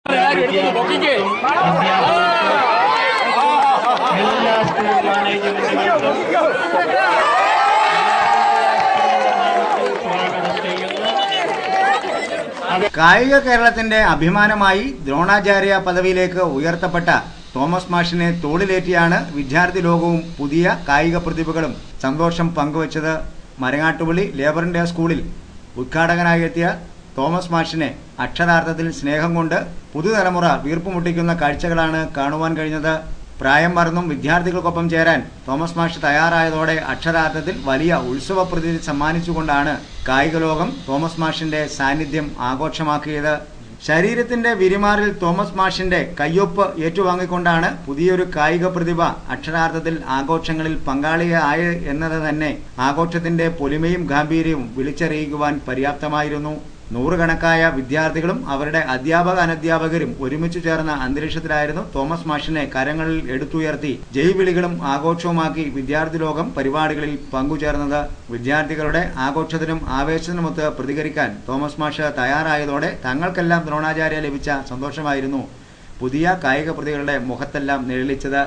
കായിക കേരളത്തിന്റെ അഭിമാനമായി ദ്രോണാചാര്യ പദവിയിലേക്ക് ഉയർത്തപ്പെട്ട തോമസ് മാഷിനെ തോളിലേറ്റിയാണ് വിദ്യാർത്ഥി ലോകവും പുതിയ കായിക പ്രതിഭകളും സന്തോഷം പങ്കുവച്ചത്. മരങ്ങാട്ടുപള്ളി ലേബർ ഇന്ത്യ സ്കൂളിൽ ഉദ്ഘാടകനായി എത്തിയ തോമസ് മാഷിനെ അക്ഷരാർത്ഥത്തിൽ സ്നേഹം കൊണ്ട് പുതുതലമുറ വീർപ്പുമുട്ടിക്കുന്ന കാഴ്ചകളാണ് കാണുവാൻ കഴിഞ്ഞത്. പ്രായം മറന്നും വിദ്യാർത്ഥികൾക്കൊപ്പം ചേരാൻ തോമസ് മാഷ് തയ്യാറായതോടെ അക്ഷരാർത്ഥത്തിൽ വലിയ ഉത്സവപ്രതീതി സമ്മാനിച്ചുകൊണ്ടാണ് കായിക ലോകം തോമസ് മാഷിന്റെ സാന്നിധ്യം ആഘോഷമാക്കിയത്. ശരീരത്തിന്റെ വിരിമാറിൽ തോമസ് മാഷിന്റെ കയ്യൊപ്പ് ഏറ്റുവാങ്ങിക്കൊണ്ടാണ് പുതിയൊരു കായിക പ്രതിഭ അക്ഷരാർത്ഥത്തിൽ ആഘോഷങ്ങളിൽ പങ്കാളിയായ എന്നത് തന്നെ ആഘോഷത്തിന്റെ പൊലിമയും ഗാംഭീര്യവും വിളിച്ചറിയിക്കുവാൻ പര്യാപ്തമായിരുന്നു. നൂറുകണക്കായ വിദ്യാർത്ഥികളും അവരുടെ അധ്യാപക അനധ്യാപകരും ഒരുമിച്ചു ചേർന്ന അന്തരീക്ഷത്തിലായിരുന്നു തോമസ് മാഷിനെ കരങ്ങളിൽ എടുത്തുയർത്തി ജയ്വിളികളും ആഘോഷവുമാക്കി വിദ്യാർത്ഥി ലോകം പരിപാടികളിൽ പങ്കുചേർന്നത്. വിദ്യാർത്ഥികളുടെ ആഘോഷത്തിനും ആവേശത്തിനുമൊത്ത് പ്രതികരിക്കാൻ തോമസ് മാഷ് തയ്യാറായതോടെ തങ്ങൾക്കെല്ലാം ദ്രോണാചാര്യ ലഭിച്ച സന്തോഷമായിരുന്നു പുതിയ കായിക പ്രതികളുടെ മുഖത്തെല്ലാം നിഴലിച്ചത്.